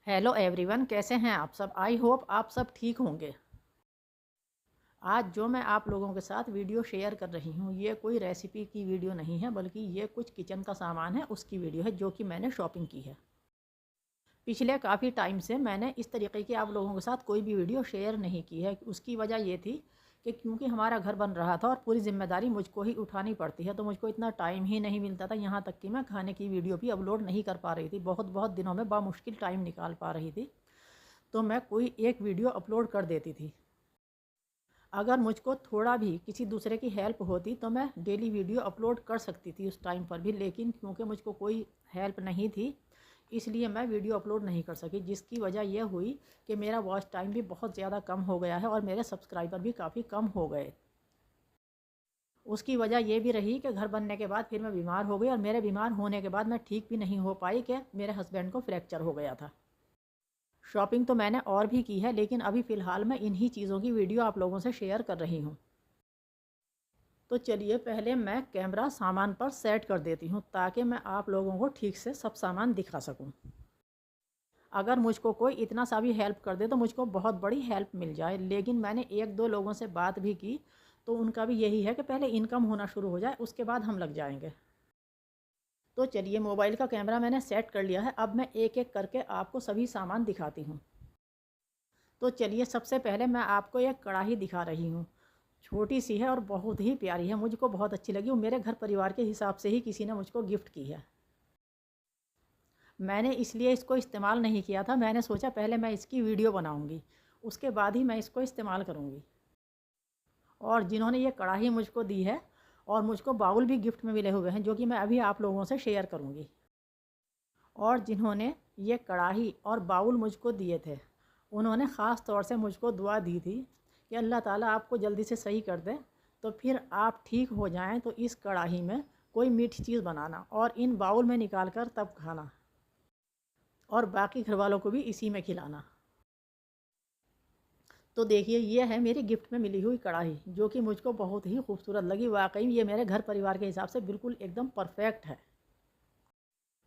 Hello everyone, कैसे हैं आप सब। आई होप आप सब ठीक होंगे। आज जो मैं आप लोगों के साथ वीडियो शेयर कर रही हूँ ये कोई रेसिपी की वीडियो नहीं है, बल्कि ये कुछ किचन का सामान है उसकी वीडियो है जो कि मैंने शॉपिंग की है। पिछले काफ़ी टाइम से मैंने इस तरीके की आप लोगों के साथ कोई भी वीडियो शेयर नहीं की है। उसकी वजह ये थी कि क्योंकि हमारा घर बन रहा था और पूरी ज़िम्मेदारी मुझको ही उठानी पड़ती है, तो मुझको इतना टाइम ही नहीं मिलता था। यहाँ तक कि मैं खाने की वीडियो भी अपलोड नहीं कर पा रही थी। बहुत बहुत दिनों में बामुश्किल टाइम निकाल पा रही थी तो मैं कोई एक वीडियो अपलोड कर देती थी। अगर मुझको थोड़ा भी किसी दूसरे की हेल्प होती तो मैं डेली वीडियो अपलोड कर सकती थी उस टाइम पर भी, लेकिन क्योंकि मुझको कोई हेल्प नहीं थी इसलिए मैं वीडियो अपलोड नहीं कर सकी, जिसकी वजह यह हुई कि मेरा वॉच टाइम भी बहुत ज़्यादा कम हो गया है और मेरे सब्सक्राइबर भी काफ़ी कम हो गए। उसकी वजह यह भी रही कि घर बनने के बाद फिर मैं बीमार हो गई और मेरे बीमार होने के बाद मैं ठीक भी नहीं हो पाई कि मेरे हस्बैंड को फ्रैक्चर हो गया था। शॉपिंग तो मैंने और भी की है, लेकिन अभी फ़िलहाल मैं इन्हीं चीज़ों की वीडियो आप लोगों से शेयर कर रही हूँ। तो चलिए पहले मैं कैमरा सामान पर सेट कर देती हूँ ताकि मैं आप लोगों को ठीक से सब सामान दिखा सकूँ। अगर मुझको कोई इतना सा भी हेल्प कर दे तो मुझको बहुत बड़ी हेल्प मिल जाए, लेकिन मैंने एक दो लोगों से बात भी की तो उनका भी यही है कि पहले इनकम होना शुरू हो जाए उसके बाद हम लग जाएंगे। तो चलिए मोबाइल का कैमरा मैंने सेट कर लिया है, अब मैं एक एक करके आपको सभी सामान दिखाती हूँ। तो चलिए सबसे पहले मैं आपको एक कढ़ाई दिखा रही हूँ। छोटी सी है और बहुत ही प्यारी है, मुझको बहुत अच्छी लगी। वो मेरे घर परिवार के हिसाब से ही किसी ने मुझको गिफ्ट की है। मैंने इसलिए इसको इस्तेमाल नहीं किया था, मैंने सोचा पहले मैं इसकी वीडियो बनाऊंगी उसके बाद ही मैं इसको इस्तेमाल करूंगी। और जिन्होंने ये कढ़ाई मुझको दी है और मुझको बाउल भी गिफ्ट में मिले हुए हैं जो कि मैं अभी आप लोगों से शेयर करूंगी। और जिन्होंने ये कढ़ाई और बाउल मुझको दिए थे उन्होंने ख़ास तौर से मुझको दुआ दी थी कि अल्लाह ताला आपको जल्दी से सही कर दे, तो फिर आप ठीक हो जाएं तो इस कढ़ाई में कोई मीठी चीज़ बनाना और इन बाउल में निकाल कर तब खाना और बाकी घर वालों को भी इसी में खिलाना। तो देखिए ये है मेरी गिफ्ट में मिली हुई कढ़ाई जो कि मुझको बहुत ही खूबसूरत लगी। वाकई ये मेरे घर परिवार के हिसाब से बिल्कुल एकदम परफेक्ट है।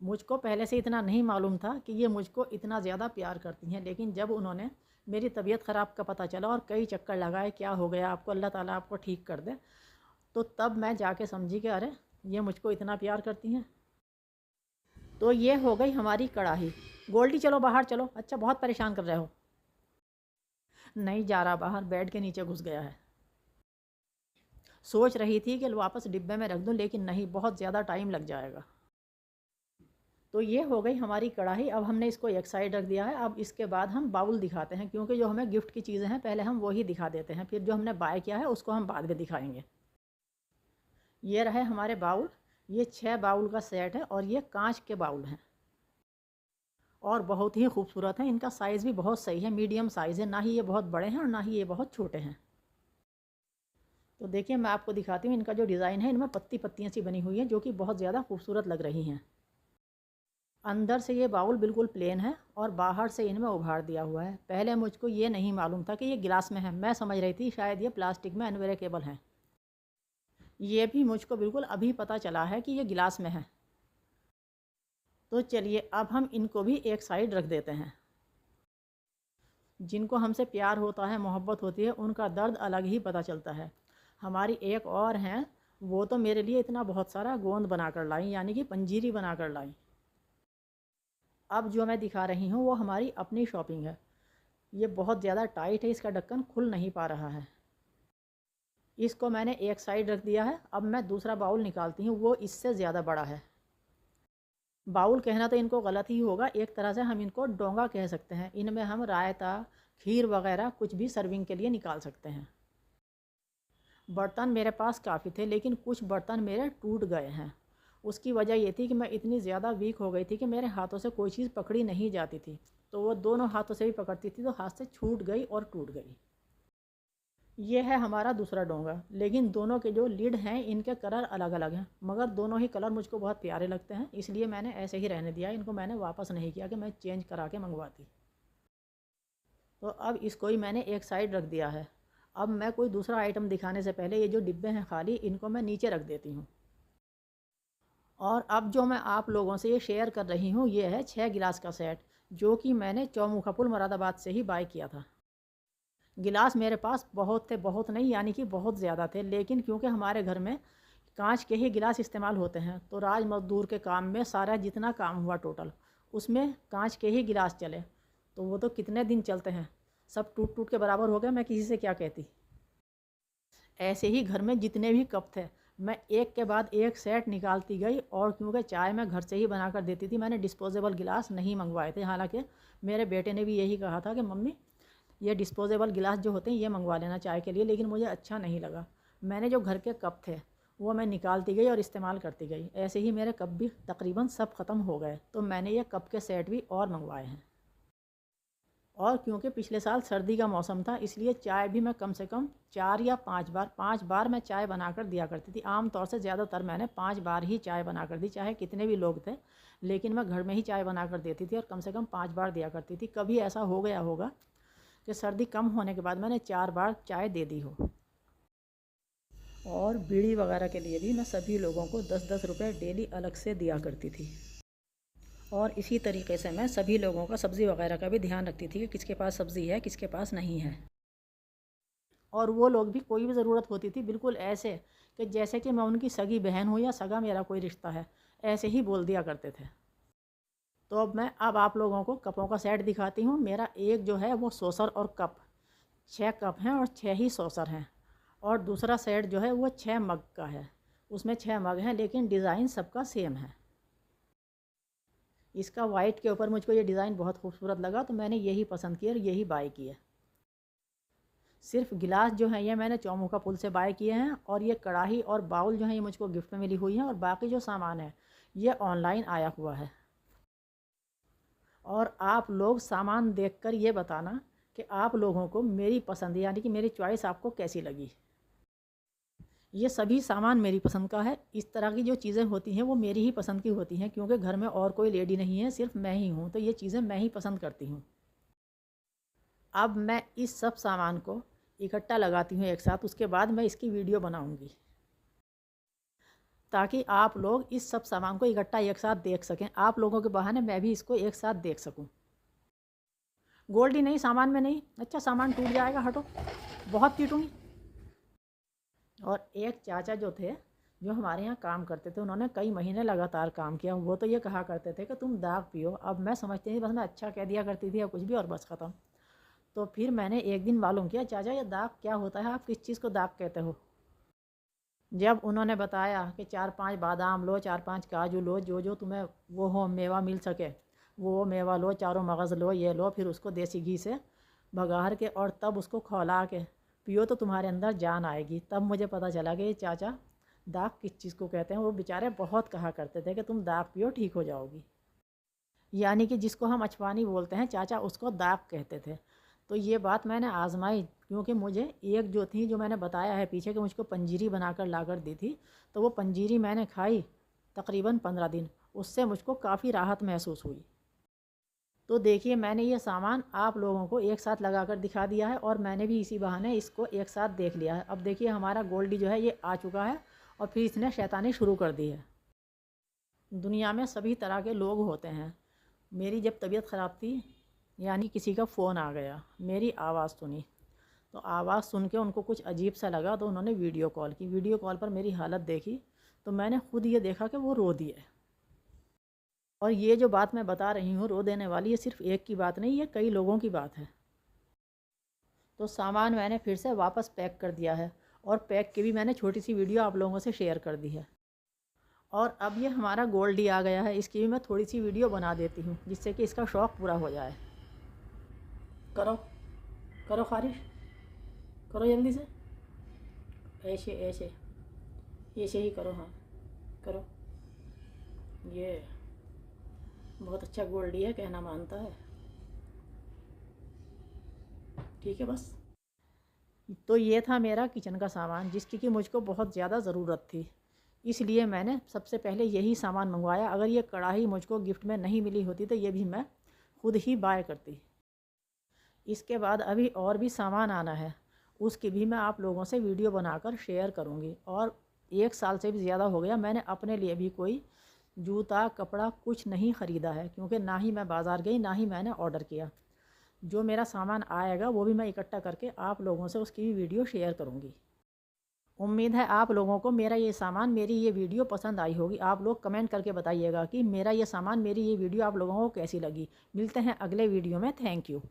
मुझको पहले से इतना नहीं मालूम था कि ये मुझको इतना ज़्यादा प्यार करती हैं, लेकिन जब उन्होंने मेरी तबीयत ख़राब का पता चला और कई चक्कर लगाए क्या हो गया आपको, अल्लाह ताला आपको ठीक कर दे, तो तब मैं जाके समझी कि अरे ये मुझको इतना प्यार करती हैं। तो ये हो गई हमारी कढ़ाई। गोल्डी चलो बाहर चलो, अच्छा बहुत परेशान कर रहे हो। नहीं जा रहा बाहर, बेड के नीचे घुस गया है। सोच रही थी कि वापस डिब्बे में रख दूं, लेकिन नहीं, बहुत ज़्यादा टाइम लग जाएगा। तो ये हो गई हमारी कढ़ाई। अब हमने इसको एक साइड रख दिया है। अब इसके बाद हम बाउल दिखाते हैं, क्योंकि जो हमें गिफ्ट की चीज़ें हैं पहले हम वही दिखा देते हैं, फिर जो हमने बाय किया है उसको हम बाद में दिखाएंगे। ये रहे हमारे बाउल। ये 6 बाउल का सेट है और ये कांच के बाउल हैं और बहुत ही खूबसूरत हैं। इनका साइज़ भी बहुत सही है, मीडियम साइज़ है, ना ही ये बहुत बड़े हैं और ना ही ये बहुत छोटे हैं। तो देखिए मैं आपको दिखाती हूँ इनका जो डिज़ाइन है, इनमें पत्ती पत्तियाँ सी बनी हुई हैं जो कि बहुत ज़्यादा खूबसूरत लग रही हैं। अंदर से ये बाउल बिल्कुल प्लेन है और बाहर से इनमें उभार दिया हुआ है। पहले मुझको ये नहीं मालूम था कि ये गिलास में है, मैं समझ रही थी शायद ये प्लास्टिक में अनब्रेकेबल हैं। ये भी मुझको बिल्कुल अभी पता चला है कि ये गिलास में है। तो चलिए अब हम इनको भी एक साइड रख देते हैं। जिनको हमसे प्यार होता है, मोहब्बत होती है, उनका दर्द अलग ही पता चलता है। हमारी एक और हैं, वो तो मेरे लिए इतना बहुत सारा गोंद बना कर लाई, यानी कि पंजीरी बना कर लाई। अब जो मैं दिखा रही हूँ वो हमारी अपनी शॉपिंग है। ये बहुत ज़्यादा टाइट है, इसका ढक्कन खुल नहीं पा रहा है। इसको मैंने एक साइड रख दिया है। अब मैं दूसरा बाउल निकालती हूँ, वो इससे ज़्यादा बड़ा है। बाउल कहना तो इनको गलत ही होगा, एक तरह से हम इनको डोंगा कह सकते हैं। इनमें हम रायता, खीर वगैरह कुछ भी सर्विंग के लिए निकाल सकते हैं। बर्तन मेरे पास काफ़ी थे, लेकिन कुछ बर्तन मेरे टूट गए हैं। उसकी वजह ये थी कि मैं इतनी ज़्यादा वीक हो गई थी कि मेरे हाथों से कोई चीज़ पकड़ी नहीं जाती थी, तो वो दोनों हाथों से भी पकड़ती थी तो हाथ से छूट गई और टूट गई। ये है हमारा दूसरा डोंगा, लेकिन दोनों के जो लिड हैं इनके कलर अलग अलग हैं, मगर दोनों ही कलर मुझको बहुत प्यारे लगते हैं, इसलिए मैंने ऐसे ही रहने दिया। इनको मैंने वापस नहीं किया कि मैं चेंज करा के मंगवाती। तो अब इसको ही मैंने एक साइड रख दिया है। अब मैं कोई दूसरा आइटम दिखाने से पहले ये जो डिब्बे हैं खाली, इनको मैं नीचे रख देती हूँ। और अब जो मैं आप लोगों से ये शेयर कर रही हूँ ये है 6 गिलास का सेट। जो कि मैंने चौमुखा पुल मुरादाबाद से ही बाय किया था। गिलास मेरे पास बहुत थे, बहुत नहीं यानी कि बहुत ज़्यादा थे, लेकिन क्योंकि हमारे घर में कांच के ही गिलास इस्तेमाल होते हैं तो राज मज़दूर के काम में सारा जितना काम हुआ टोटल उसमें कांच के ही गिलास चले, तो वो तो कितने दिन चलते हैं, सब टूट टूट के बराबर हो गए, मैं किसी से क्या कहती। ऐसे ही घर में जितने भी कप थे मैं एक के बाद एक सेट निकालती गई, और क्योंकि चाय मैं घर से ही बना कर देती थी, मैंने डिस्पोजेबल गिलास नहीं मंगवाए थे। हालांकि मेरे बेटे ने भी यही कहा था कि मम्मी ये डिस्पोजेबल गिलास जो होते हैं ये मंगवा लेना चाय के लिए, लेकिन मुझे अच्छा नहीं लगा। मैंने जो घर के कप थे वो मैं निकालती गई और इस्तेमाल करती गई। ऐसे ही मेरे कप भी तकरीबन सब ख़त्म हो गए, तो मैंने ये कप के सेट भी और मंगवाए हैं। और क्योंकि पिछले साल सर्दी का मौसम था इसलिए चाय भी मैं कम से कम 4 या 5 बार मैं चाय बनाकर दिया करती थी। आम तौर से ज़्यादातर मैंने 5 बार ही चाय बनाकर दी, चाहे कितने भी लोग थे, लेकिन मैं घर में ही चाय बनाकर देती थी और कम से कम 5 बार दिया करती थी। कभी ऐसा हो गया होगा कि सर्दी कम होने के बाद मैंने 4 बार चाय दे दी हो। और बीड़ी वगैरह के लिए भी मैं सभी लोगों को 10-10 रुपये डेली अलग से दिया करती थी। और इसी तरीके से मैं सभी लोगों का सब्ज़ी वगैरह का भी ध्यान रखती थी कि किसके पास सब्ज़ी है किसके पास नहीं है। और वो लोग भी कोई भी ज़रूरत होती थी बिल्कुल ऐसे कि जैसे कि मैं उनकी सगी बहन हूँ या सगा मेरा कोई रिश्ता है, ऐसे ही बोल दिया करते थे। तो अब आप लोगों को कपों का सेट दिखाती हूँ। मेरा एक जो है वो सॉसर और कप, 6 कप हैं और 6 ही सॉसर हैं। और दूसरा सेट जो है वो 6 मग का है, उसमें 6 मग हैं लेकिन डिज़ाइन सबका सेम है। इसका वाइट के ऊपर मुझको ये डिज़ाइन बहुत खूबसूरत लगा तो मैंने यही पसंद किया और यही बाय किया। सिर्फ गिलास जो है ये मैंने चौमुखा पुल से बाय किए हैं, और ये कढ़ाई और बाउल जो है ये मुझको गिफ्ट में मिली हुई हैं, और बाकी जो सामान है ये ऑनलाइन आया हुआ है। और आप लोग सामान देखकर ये बताना कि आप लोगों को मेरी पसंद यानी कि मेरी चॉइस आपको कैसी लगी। ये सभी सामान मेरी पसंद का है। इस तरह की जो चीज़ें होती हैं वो मेरी ही पसंद की होती हैं, क्योंकि घर में और कोई लेडी नहीं है, सिर्फ मैं ही हूँ, तो ये चीज़ें मैं ही पसंद करती हूँ। अब मैं इस सब सामान को इकट्ठा लगाती हूँ एक साथ, उसके बाद मैं इसकी वीडियो बनाऊँगी ताकि आप लोग इस सब सामान को इकट्ठा एक साथ देख सकें। आप लोगों के बहाने मैं भी इसको एक साथ देख सकूँ। गोल्डी नहीं, सामान में नहीं, अच्छा सामान टूट जाएगा, हटो, बहुत पीटूँगी। और एक चाचा जो थे जो हमारे यहाँ काम करते थे, उन्होंने कई महीने लगातार काम किया। वो तो ये कहा करते थे कि तुम दाग पियो। अब मैं समझती थी बस मैं अच्छा कह दिया करती थी या कुछ भी, और बस ख़त्म। तो फिर मैंने एक दिन मालूम किया, चाचा ये दाग क्या होता है, आप किस चीज़ को दाग कहते हो। जब उन्होंने बताया कि 4-5 बादाम लो, 4-5 काजू लो, जो जो तुम्हें वो हो मेवा मिल सके वो मेवा लो, चारों मगज़ लो, ये लो, फिर उसको देसी घी से भगार के और तब उसको खौला के पियो तो तुम्हारे अंदर जान आएगी। तब मुझे पता चला कि ये चाचा दाग किस चीज़ को कहते हैं। वो बेचारे बहुत कहा करते थे कि तुम दाग पियो ठीक हो जाओगी, यानी कि जिसको हम अछवानी बोलते हैं चाचा उसको दाग कहते थे। तो ये बात मैंने आजमाई, क्योंकि मुझे एक जो थी जो मैंने बताया है पीछे कि मुझको पंजीरी बनाकर लाकर दी थी, तो वो पंजीरी मैंने खाई तकरीबन 15 दिन, उससे मुझको काफ़ी राहत महसूस हुई। तो देखिए मैंने ये सामान आप लोगों को एक साथ लगा कर दिखा दिया है, और मैंने भी इसी बहाने इसको एक साथ देख लिया है। अब देखिए हमारा गोल्डी जो है ये आ चुका है, और फिर इसने शैतानी शुरू कर दी है। दुनिया में सभी तरह के लोग होते हैं। मेरी जब तबीयत ख़राब थी, यानी किसी का फ़ोन आ गया, मेरी आवाज़ सुनी, तो आवाज़ सुन के उनको कुछ अजीब सा लगा, तो उन्होंने वीडियो कॉल की। वीडियो कॉल पर मेरी हालत देखी तो मैंने खुद ये देखा कि वो रो दिए। और ये जो बात मैं बता रही हूँ रो देने वाली, ये सिर्फ एक की बात नहीं, ये कई लोगों की बात है। तो सामान मैंने फिर से वापस पैक कर दिया है, और पैक की भी मैंने छोटी सी वीडियो आप लोगों से शेयर कर दी है। और अब ये हमारा गोल्डी आ गया है, इसकी भी मैं थोड़ी सी वीडियो बना देती हूँ जिससे कि इसका शौक़ पूरा हो जाए। करो करो खारिश करो जल्दी से, ऐसे ऐसे ऐसे ही करो, हाँ करो। ये बहुत अच्छा गोल्डी है, कहना मानता है। ठीक है बस। तो ये था मेरा किचन का सामान जिसकी कि मुझको बहुत ज़्यादा ज़रूरत थी, इसलिए मैंने सबसे पहले यही सामान मंगवाया। अगर ये कढ़ाई मुझको गिफ्ट में नहीं मिली होती तो ये भी मैं खुद ही बाय करती। इसके बाद अभी और भी सामान आना है, उसकी भी मैं आप लोगों से वीडियो बनाकर शेयर करूंगी। और 1 साल से भी ज़्यादा हो गया मैंने अपने लिए भी कोई जूता कपड़ा कुछ नहीं ख़रीदा है, क्योंकि ना ही मैं बाज़ार गई, ना ही मैंने ऑर्डर किया। जो मेरा सामान आएगा वो भी मैं इकट्ठा करके आप लोगों से उसकी भी वीडियो शेयर करूँगी। उम्मीद है आप लोगों को मेरा ये सामान, मेरी ये वीडियो पसंद आई होगी। आप लोग कमेंट करके बताइएगा कि मेरा ये सामान, मेरी ये वीडियो आप लोगों को कैसी लगी। मिलते हैं अगले वीडियो में। Thank you.